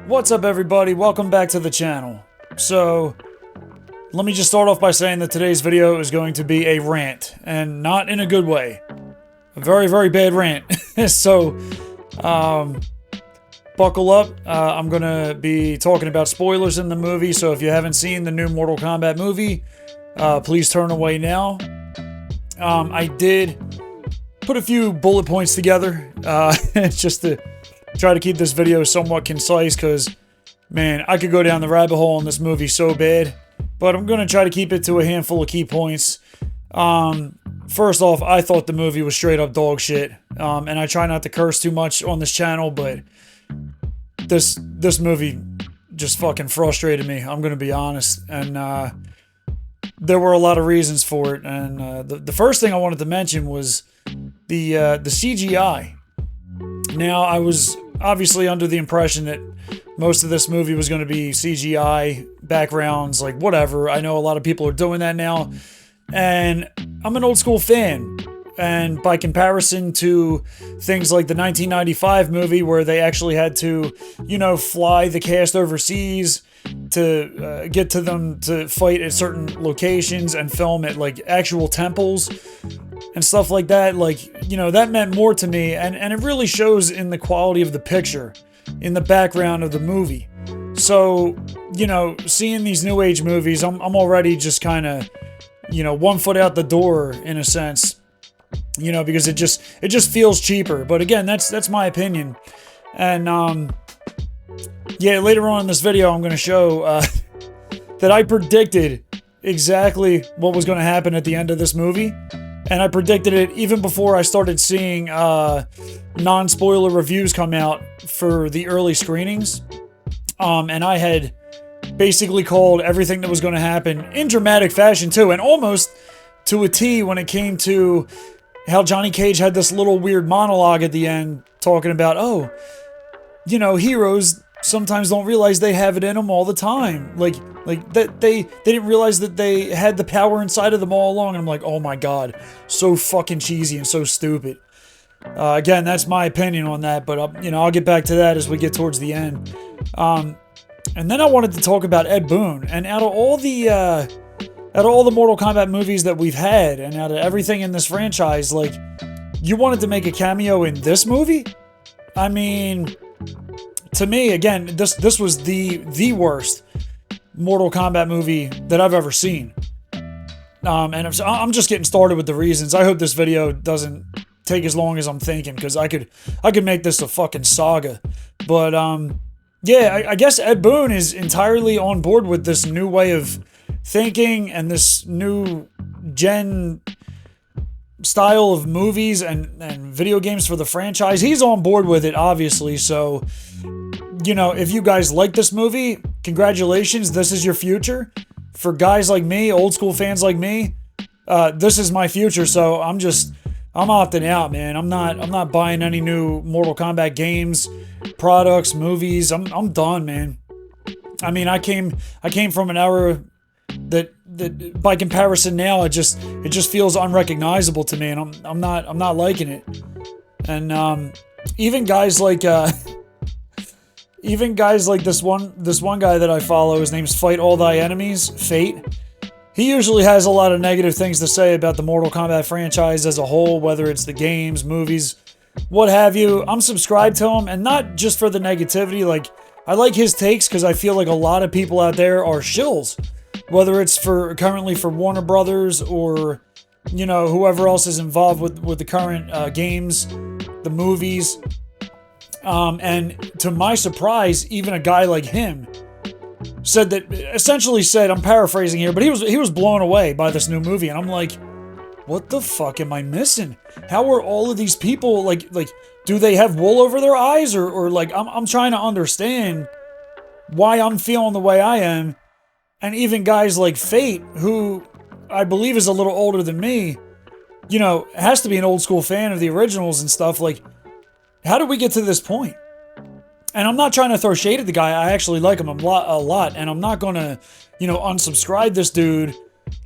What's up, everybody? Welcome back to the channel. So, let me just start off by saying that today's video is going to be a rant, and not in a good way. A very, very bad rant. So, buckle up. I'm gonna be talking about spoilers in the movie, so if you haven't seen the new Mortal Kombat movie, please turn away now. I did put a few bullet points together, just to try to keep this video somewhat concise, because, man, I could go down the rabbit hole in this movie so bad, but I'm going to try to keep it to a handful of key points. First off, I thought the movie was straight up dog shit, and I try not to curse too much on this channel, but this movie just fucking frustrated me, I'm going to be honest, and there were a lot of reasons for it, and the first thing I wanted to mention was the CGI. Now, I was obviously under the impression that most of this movie was going to be CGI, backgrounds, like whatever. I know a lot of people are doing that now, and I'm an old school fan. And by comparison to things like the 1995 movie where they actually had to, fly the cast overseas to get to them to fight at certain locations and film at like actual temples and stuff like that, that meant more to me, and it really shows in the quality of the picture, in the background of the movie. So, seeing these new age movies, I'm already just kind of, 1 foot out the door in a sense, because it just feels cheaper. But again, that's my opinion. And, yeah, later on in this video, I'm going to show, that I predicted exactly what was going to happen at the end of this movie. And I predicted it even before I started seeing non-spoiler reviews come out for the early screenings. And I had basically called everything that was going to happen in dramatic fashion too, and almost to a T when it came to how Johnny Cage had this little weird monologue at the end talking about, heroes sometimes don't realize they have it in them all the time. Like that they didn't realize that they had the power inside of them all along. And I'm like, oh my god, so fucking cheesy and so stupid. Again, that's my opinion on that, but I'll get back to that as we get towards the end. And then I wanted to talk about Ed Boon. And out of all the Mortal Kombat movies that we've had, and out of everything in this franchise, you wanted to make a cameo in this movie? I mean, to me, again, this was the worst Mortal Kombat movie that I've ever seen. And I'm just getting started with the reasons. I hope this video doesn't take as long as I'm thinking, because I could make this a fucking saga. But yeah, I guess Ed Boon is entirely on board with this new way of thinking and this new gen style of movies and video games for the franchise. He's on board with it, obviously. So, if you guys like this movie, congratulations, this is your future. For guys like me, old school fans like me, this is my future. So I'm opting out, man. I'm not buying any new Mortal Kombat games, products, movies. I'm done, man. I mean, I came from an era that by comparison now, it just feels unrecognizable to me, and I'm not liking it. And even guys like this one guy that I follow, his name's Fight All Thy Enemies, Fate. He usually has a lot of negative things to say about the Mortal Kombat franchise as a whole, whether it's the games, movies, what have you. I'm subscribed to him, and not just for the negativity. I like his takes because I feel like a lot of people out there are shills, whether it's currently for Warner Brothers or, whoever else is involved with the current games, the movies. And to my surprise, even a guy like him essentially said, I'm paraphrasing here, but he was blown away by this new movie, and I'm like, what the fuck am I missing? How are all of these people do they have wool over their eyes, or I'm trying to understand why I'm feeling the way I am. And even guys like Fate, who I believe is a little older than me, has to be an old school fan of the originals and stuff. How did we get to this point? And I'm not trying to throw shade at the guy. I actually like him a lot, and I'm not gonna, unsubscribe this dude,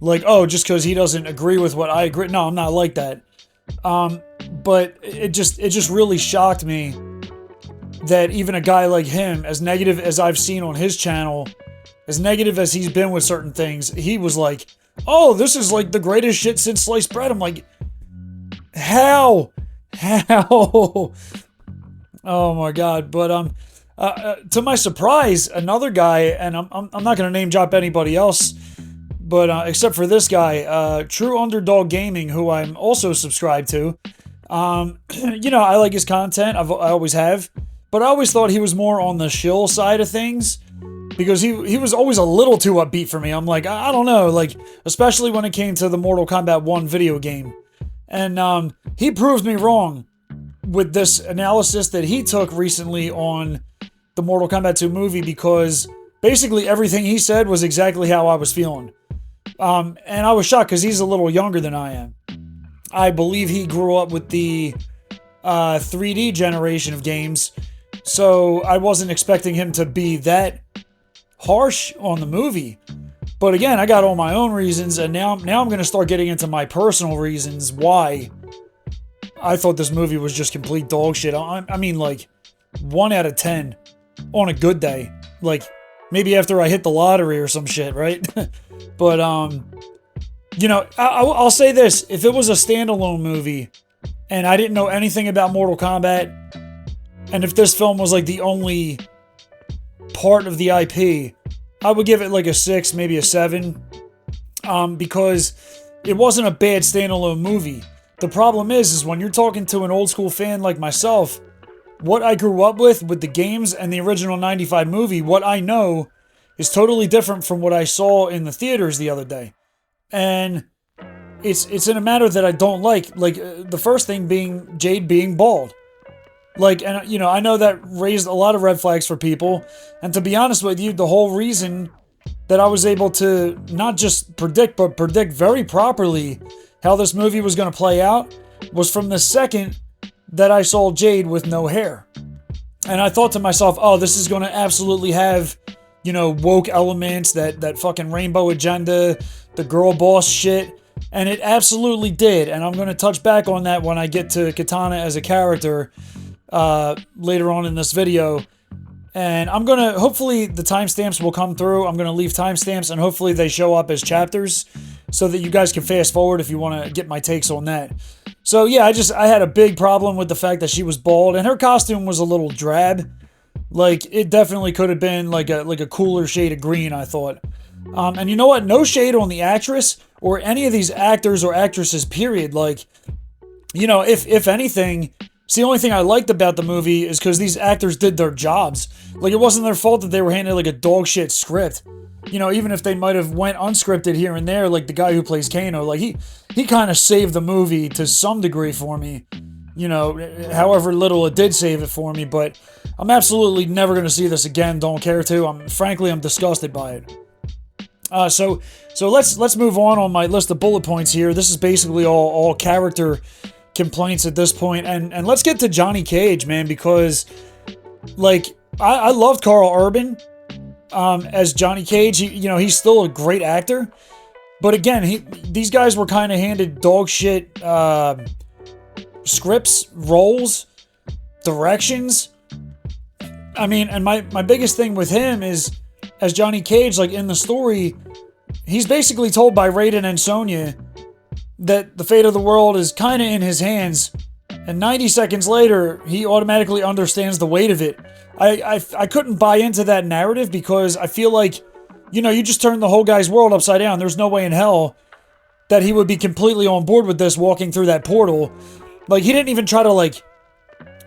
just because he doesn't agree with what I agree. No, I'm not like that. But it just really shocked me that even a guy like him, as negative as I've seen on his channel, as negative as he's been with certain things, he was like, oh, this is like the greatest shit since sliced bread. I'm like, how? Oh my God. But to my surprise, another guy, and I'm not going to name drop anybody else, but except for this guy, TrueUnderdawgGaming, who I'm also subscribed to. You know, I like his content. I always have. But I always thought he was more on the shill side of things, because he was always a little too upbeat for me. I'm like, I don't know, like, especially when it came to the Mortal Kombat 1 video game. And he proved me wrong with this analysis that he took recently on the Mortal Kombat 2 movie, because basically everything he said was exactly how I was feeling. And I was shocked because he's a little younger than I am. I believe he grew up with the 3D generation of games, so I wasn't expecting him to be that harsh on the movie. But again, I got all my own reasons, and now I'm going to start getting into my personal reasons why I thought this movie was just complete dog shit. I mean, like, 1 out of 10 on a good day. Like, maybe after I hit the lottery or some shit, right? But, you know, I'll say this. If it was a standalone movie, and I didn't know anything about Mortal Kombat, and if this film was like the only part of the IP, I would give it like a 6, maybe a 7, because it wasn't a bad standalone movie. The problem is when you're talking to an old school fan like myself, what I grew up with the games and the original 95 movie, what I know is totally different from what I saw in the theaters the other day. And it's in a matter that I don't like the first thing being Jade being bald. Like, and you know, I know that raised a lot of red flags for people, and to be honest with you, the whole reason that I was able to not just predict, but predict very properly how this movie was going to play out was from the second that I saw Jade with no hair. And I thought to myself, oh, this is going to absolutely have, you know, woke elements, that fucking rainbow agenda, the girl boss shit. And it absolutely did. And I'm going to touch back on that when I get to Kitana as a character later on in this video. And I'm going to, hopefully the timestamps will come through. I'm going to leave timestamps, and hopefully they show up as chapters so that you guys can fast forward if you want to get my takes on that. So yeah, I had a big problem with the fact that she was bald, and her costume was a little drab. Like, it definitely could have been like a cooler shade of green, I thought. And you know what? No shade on the actress or any of these actors or actresses, period. Like, you know, if anything, it's the only thing I liked about the movie is because these actors did their jobs. Like, it wasn't their fault that they were handed like a dog shit script. You know, even if they might have went unscripted here and there, like the guy who plays Kano, like he kind of saved the movie to some degree for me. You know, however little it did save it for me, but I'm absolutely never going to see this again. Don't care to. Frankly, I'm disgusted by it. So let's move on my list of bullet points here. This is basically all character complaints at this point, and let's get to Johnny Cage, man, because like I loved Carl Urban as Johnny Cage. He's still a great actor, but again, these guys were kind of handed dog shit scripts, roles, directions. I mean, and my biggest thing with him is, as Johnny Cage, like in the story, he's basically told by Raiden and Sonya that the fate of the world is kind of in his hands, and 90 seconds later, he automatically understands the weight of it. I couldn't buy into that narrative because I feel like, you just turned the whole guy's world upside down. There's no way in hell that he would be completely on board with this walking through that portal. Like, he didn't even try to, like,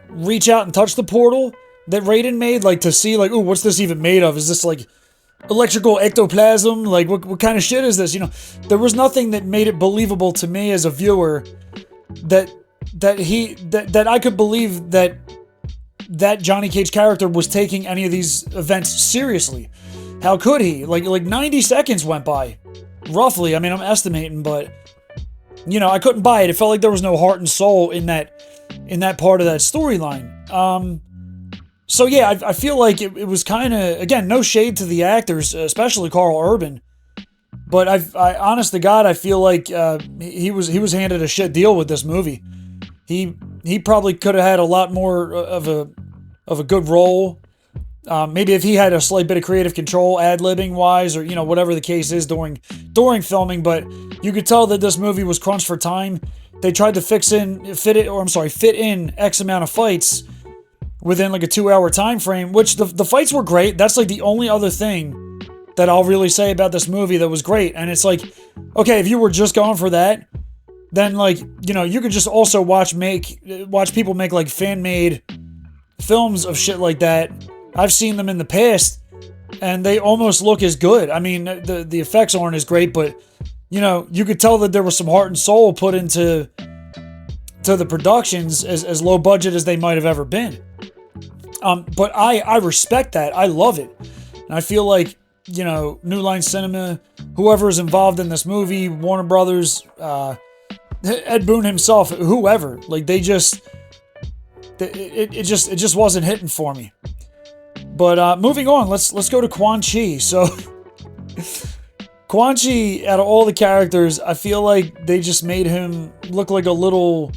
reach out and touch the portal that Raiden made, like, to see, like, ooh, what's this even made of? Is this, like, electrical ectoplasm? Like, what kind of shit is this? There was nothing that made it believable to me as a viewer that I could believe that Johnny Cage character was taking any of these events seriously. How could he? Like 90 seconds went by, roughly. I mean, I'm estimating, but I couldn't buy it. It felt like there was no heart and soul in that part of that storyline. So yeah, I feel like it was kind of, again, no shade to the actors, especially Carl Urban, but I honest to God, I feel like he was handed a shit deal with this movie. He probably could have had a lot more of of a good role. Maybe if he had a slight bit of creative control, ad-libbing wise, or, you know, whatever the case is during filming, but you could tell that this movie was crunched for time. They tried to fit in X amount of fights within like a 2-hour time frame, which the fights were great. That's like the only other thing that I'll really say about this movie that was great. And it's like, okay, if you were just going for that, then, like, you know, you could just also watch people make like fan-made films of shit like that. I've seen them in the past, and they almost look as good. I mean, the effects aren't as great, but, you know, you could tell that there was some heart and soul put into the productions, as low budget as they might have ever been. But I respect that. I love it. And I feel like, you know, New Line Cinema, whoever is involved in this movie, Warner Brothers, Ed Boon himself, whoever, like, it just wasn't hitting for me. But moving on, let's go to Quan Chi. So Quan Chi, out of all the characters, I feel like they just made him look like a little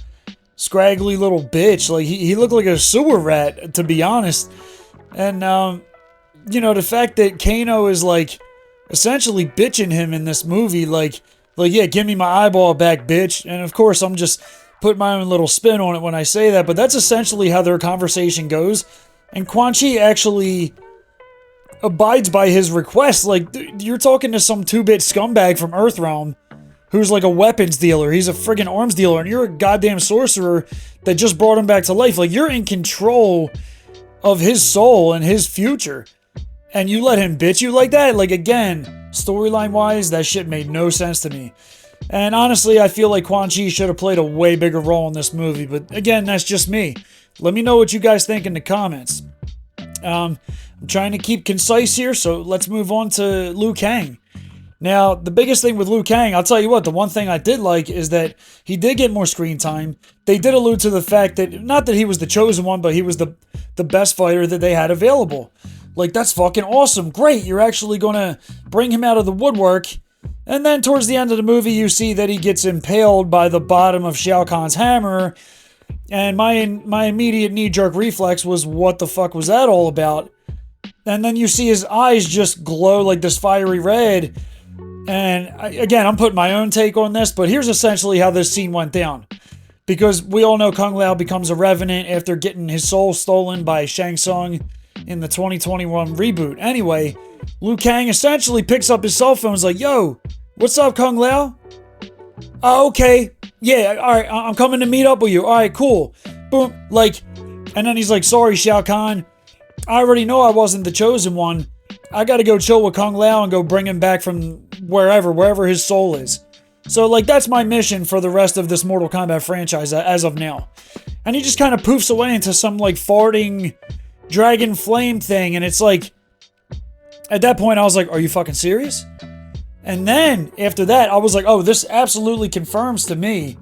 scraggly little bitch. Like, he looked like a sewer rat, to be honest. And you know, the fact that Kano is like essentially bitching him in this movie, like yeah, give me my eyeball back, bitch. And of course, I'm just putting my own little spin on it when I say that, but that's essentially how their conversation goes. And Quan Chi actually abides by his request. Like, you're talking to some 2-bit scumbag from Earthrealm who's like a weapons dealer. He's a friggin' arms dealer, and you're a goddamn sorcerer that just brought him back to life. Like, you're in control of his soul and his future, and you let him bitch you like that? Like, again, storyline-wise, that shit made no sense to me. And honestly, I feel like Quan Chi should have played a way bigger role in this movie. But again, that's just me. Let me know what you guys think in the comments. I'm trying to keep concise here, so let's move on to Lui Kang. Now, the biggest thing with Lui Kang, I'll tell you what, the one thing I did like is that he did get more screen time. They did allude to the fact that, not that he was the chosen one, but he was the best fighter that they had available. Like, that's fucking awesome. Great, you're actually going to bring him out of the woodwork. And then towards the end of the movie, you see that he gets impaled by the bottom of Shao Kahn's hammer. And my immediate knee-jerk reflex was, what the fuck was that all about? And then you see his eyes just glow like this fiery red. And again, I'm putting my own take on this, but here's essentially how this scene went down. Because we all know Kung Lao becomes a revenant after getting his soul stolen by Shang Tsung in the 2021 reboot. Anyway, Lui Kang essentially picks up his cell phone and is like, yo, what's up, Kung Lao? Oh, okay. Yeah, alright, I'm coming to meet up with you. Alright, cool. Boom. Like, and then he's like, sorry, Shao Kahn. I already know I wasn't the chosen one. I gotta go chill with Kung Lao and go bring him back from wherever his soul is. So, like, that's my mission for the rest of this Mortal Kombat franchise as of now. And he just kind of poofs away into some, like, farting dragon flame thing, and it's like, at that point, I was like, are you fucking serious? And then, after that, I was like, oh, this absolutely confirms to me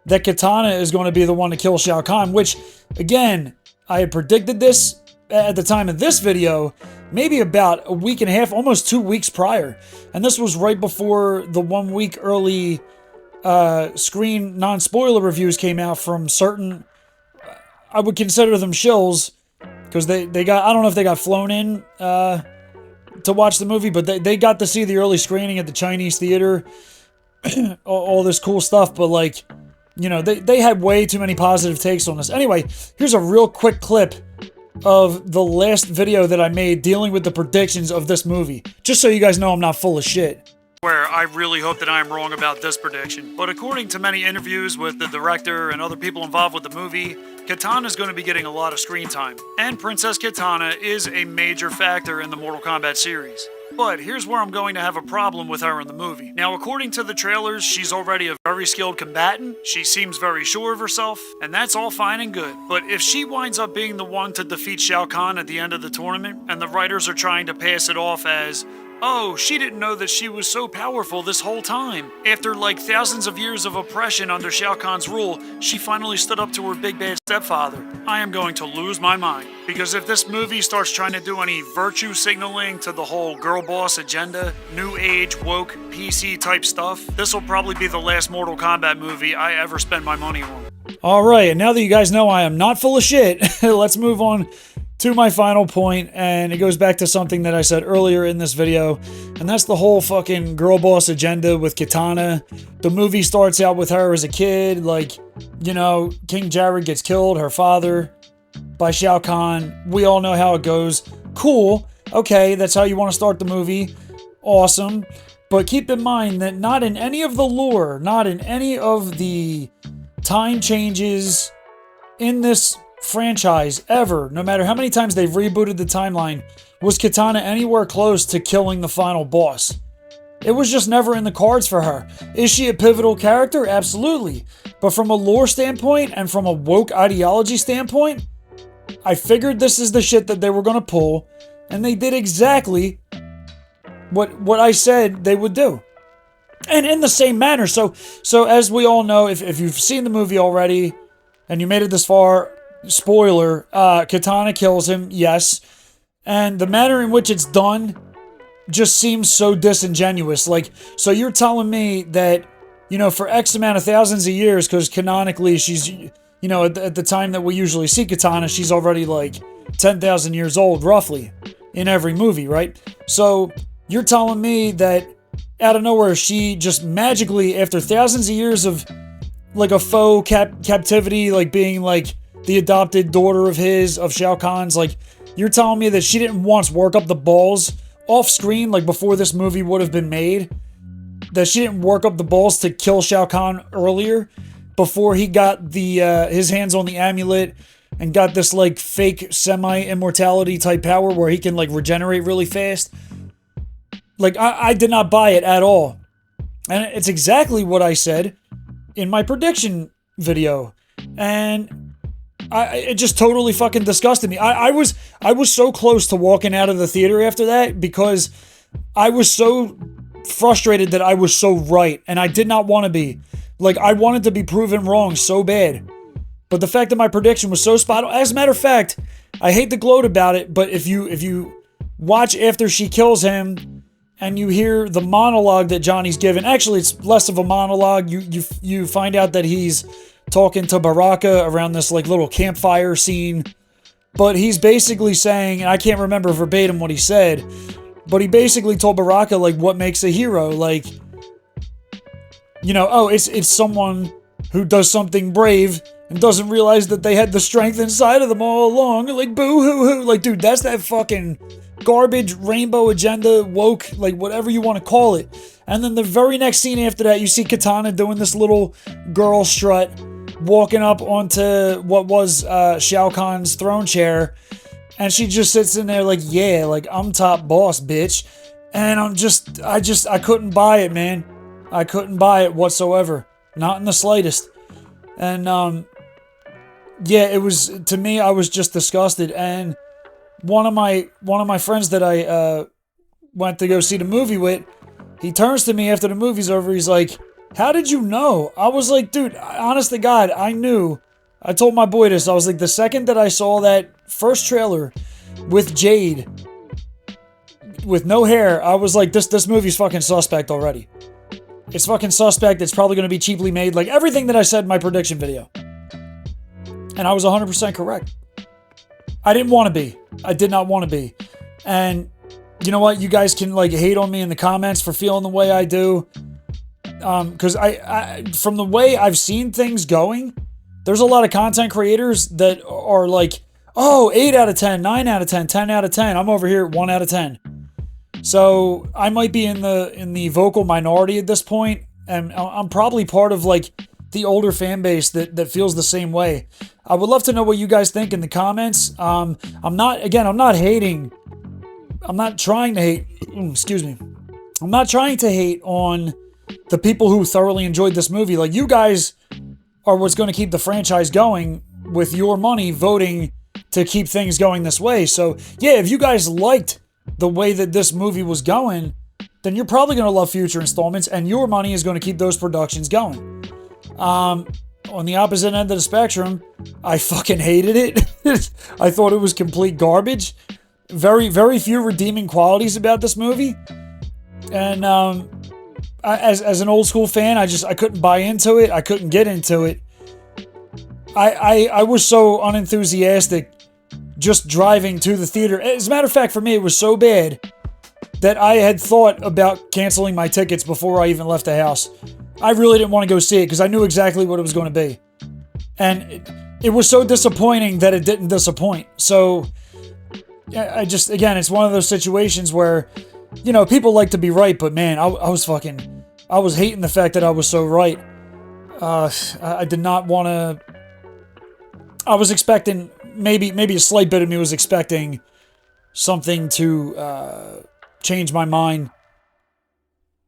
that Kitana is going to be the one to kill Shao Kahn, which, again, I had predicted this at the time of this video, maybe about a week and a half, almost 2 weeks prior. And this was right before the 1 week early screen non-spoiler reviews came out from certain, I would consider them shills, because they got, I don't know if they got flown in to watch the movie, but they got to see the early screening at the Chinese theater, all this cool stuff, but, like, you know, they had way too many positive takes on this. Anyway, here's a real quick clip of the last video that I made dealing with the predictions of this movie, just so you guys know I'm not full of shit. Where I really hope that I am wrong about this prediction, but according to many interviews with the director and other people involved with the movie, Kitana is going to be getting a lot of screen time, and Princess Kitana is a major factor in the Mortal Kombat series. But here's where I'm going to have a problem with her in the movie. Now, according to the trailers, she's already a very skilled combatant, she seems very sure of herself, and that's all fine and good. But if she winds up being the one to defeat Shao Kahn at the end of the tournament, and the writers are trying to pass it off as, oh, she didn't know that she was so powerful this whole time. After, like, thousands of years of oppression under Shao Kahn's rule, she finally stood up to her big bad stepfather. I am going to lose my mind. Because if this movie starts trying to do any virtue signaling to the whole girl boss agenda, new age, woke, PC type stuff, this will probably be the last Mortal Kombat movie I ever spend my money on. Alright, and now that you guys know I am not full of shit, let's move on to my final point, and it goes back to something that I said earlier in this video, and that's the whole fucking girl boss agenda with Kitana. The movie starts out with her as a kid, like, you know, King Jared gets killed, her father, by Shao Kahn. We all know how it goes. Cool. Okay, that's how you want to start the movie. Awesome. But keep in mind that not in any of the lore, not in any of the time changes in this franchise ever, no matter how many times they've rebooted the timeline, was Kitana anywhere close to killing the final boss. It was just never in the cards for her. Is she a pivotal character? Absolutely. But from a lore standpoint and from a woke ideology standpoint, I figured this is the shit that they were going to pull, and they did exactly what I said they would do. And in the same manner. So as we all know, if you've seen the movie already and you made it this far, spoiler, Kitana kills him, yes. And the manner in which it's done just seems so disingenuous. Like, so you're telling me that, you know, for X amount of thousands of years, because canonically she's, you know, at the time that we usually see Kitana, she's already like 10,000 years old, roughly, in every movie, right? So you're telling me that out of nowhere, she just magically, after thousands of years of like a faux captivity, like being like the adopted daughter of his, of Shao Kahn's, like, you're telling me that she didn't once work up the balls off screen, like before this movie would have been made, that she didn't work up the balls to kill Shao Kahn earlier, before he got the his hands on the amulet and got this like fake semi-immortality type power where he can like regenerate really fast. Like, I did not buy it at all. And it's exactly what I said in my prediction video. And it just totally fucking disgusted me. I was so close to walking out of the theater after that because I was so frustrated that I was so right. And I did not want to be. Like, I wanted to be proven wrong so bad. But the fact that my prediction was so spot on. As a matter of fact, I hate to gloat about it, but if you watch after she kills him and you hear the monologue that Johnny's given, actually it's less of a monologue. You find out that he's talking to Baraka around this like little campfire scene, but he's basically saying, and I can't remember verbatim what he said, but he basically told Baraka like what makes a hero, like, you know, oh, it's someone who does something brave and doesn't realize that they had the strength inside of them all along. Like, boo-hoo-hoo. Like, dude, that's that fucking garbage rainbow agenda, woke, like, whatever you want to call it. And then the very next scene after that, you see Kitana doing this little girl strut, walking up onto what was Shao Kahn's throne chair. And she just sits in there like, yeah, like, I'm top boss, bitch. And I couldn't buy it, man. I couldn't buy it whatsoever. Not in the slightest. And, yeah, it was, to me, I was just disgusted. And one of my friends that I went to go see the movie with, he turns to me after the movie's over. He's like, how did you know? I was like, dude, honest to God, I knew. I told my boy this. I was like, the second that I saw that first trailer with Jade with no hair, I was like, this movie's fucking suspect already. It's fucking suspect. It's probably going to be cheaply made. Like everything that I said in my prediction video. And I was 100% correct. I didn't want to be. I did not want to be. And you know what? You guys can like hate on me in the comments for feeling the way I do. Because I from the way I've seen things going, there's a lot of content creators that are like, oh, 8 out of 10, 9 out of 10, 10 out of 10. I'm over here at 1 out of 10. So I might be in the vocal minority at this point, and I'm probably part of like the older fan base that feels the same way. I would love to know what you guys think in the comments. I'm not hating. I'm not trying to hate. Excuse me. I'm not trying to hate on the people who thoroughly enjoyed this movie. Like, you guys are what's going to keep the franchise going with your money voting to keep things going this way. So yeah, if you guys liked the way that this movie was going, then you're probably going to love future installments, and your money is going to keep those productions going. On the opposite end of the spectrum, I fucking hated it. I thought it was complete garbage. Very, very few redeeming qualities about this movie. And as an old school fan, I couldn't buy into it. I couldn't get into it. I was so unenthusiastic just driving to the theater. As a matter of fact, for me, it was so bad that I had thought about canceling my tickets before I even left the house. I really didn't want to go see it because I knew exactly what it was going to be. And it was so disappointing that it didn't disappoint. So, I just, again, it's one of those situations where, you know, people like to be right, but man, I was hating the fact that I was so right. I did not want to. I was expecting, maybe a slight bit of me was expecting something to change my mind.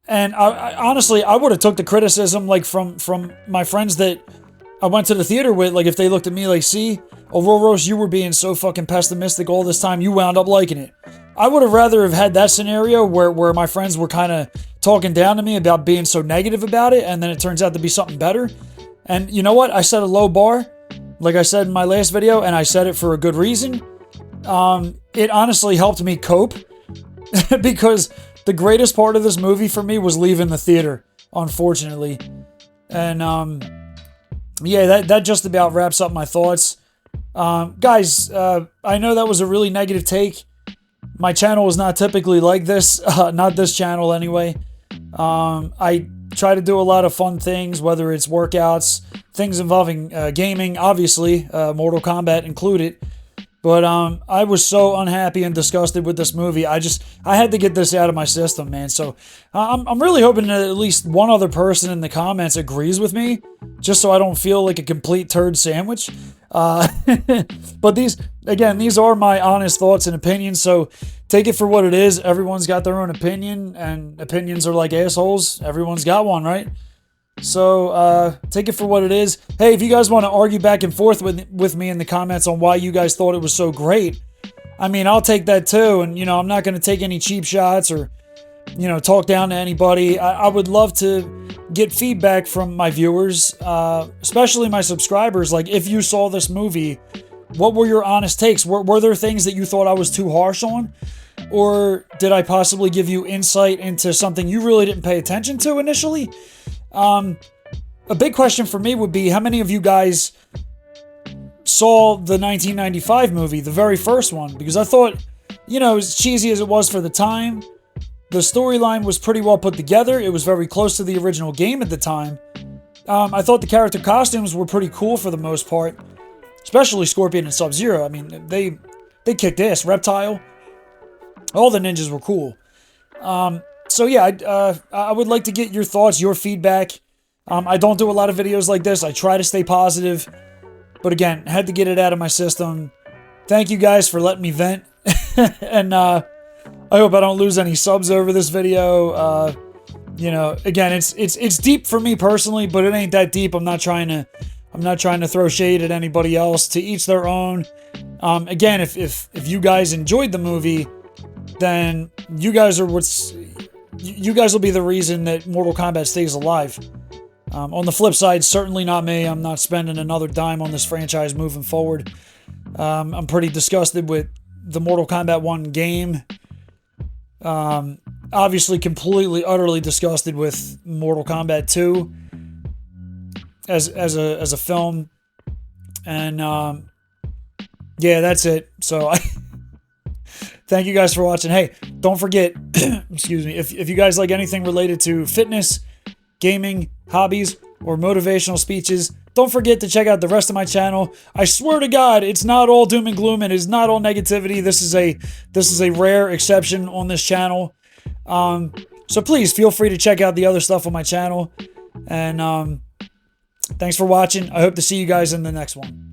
And I honestly, I would have took the criticism like from my friends that I went to the theater with. Like, if they looked at me like, see, Auroros, you were being so fucking pessimistic all this time, you wound up liking it. I would have rather have had that scenario where my friends were kind of talking down to me about being so negative about it, and then it turns out to be something better. And you know what? I set a low bar, like I said in my last video, and I said it for a good reason. It honestly helped me cope because the greatest part of this movie for me was leaving the theater, unfortunately. And yeah, that just about wraps up my thoughts. Guys, I know that was a really negative take. My channel is not typically like this, not this channel anyway. I try to do a lot of fun things, whether it's workouts, things involving gaming, obviously, Mortal Kombat included. But I was so unhappy and disgusted with this movie. I had to get this out of my system, man. So I'm really hoping that at least one other person in the comments agrees with me, just so I don't feel like a complete turd sandwich. But these are my honest thoughts and opinions, so take it for what it is. Everyone's got their own opinion, and opinions are like assholes. Everyone's got one, right? So, take it for what it is. Hey, if you guys want to argue back and forth with me in the comments on why you guys thought it was so great, I mean, I'll take that too. And, you know, I'm not going to take any cheap shots or, you know, talk down to anybody. I would love to get feedback from my viewers, especially my subscribers. Like, if you saw this movie, what were your honest takes? Were there things that you thought I was too harsh on? Or did I possibly give you insight into something you really didn't pay attention to initially? A big question for me would be, how many of you guys saw the 1995 movie, the very first one? Because I thought, you know, as cheesy as it was for the time, the storyline was pretty well put together. It was very close to the original game at the time. I thought the character costumes were pretty cool for the most part, especially Scorpion and Sub-Zero. I mean, they kicked ass. Reptile, all the ninjas were cool. So yeah, I would like to get your thoughts, your feedback. I don't do a lot of videos like this. I try to stay positive, but again, had to get it out of my system. Thank you guys for letting me vent, and I hope I don't lose any subs over this video. You know, again, it's deep for me personally, but it ain't that deep. I'm not trying to throw shade at anybody else. To each their own. Again, if you guys enjoyed the movie, then you guys will be the reason that Mortal Kombat stays alive. On the flip side, certainly not me. I'm not spending another dime on this franchise moving forward. I'm pretty disgusted with the Mortal Kombat 1 game. Obviously, completely, utterly disgusted with Mortal Kombat 2 as a film. And yeah, that's it. So thank you guys for watching. Hey, don't forget, excuse me, if you guys like anything related to fitness, gaming, hobbies, or motivational speeches, don't forget to check out the rest of my channel. I swear to God, it's not all doom and gloom. It is not all negativity. This is a rare exception on this channel. So please feel free to check out the other stuff on my channel. And thanks for watching. I hope to see you guys in the next one.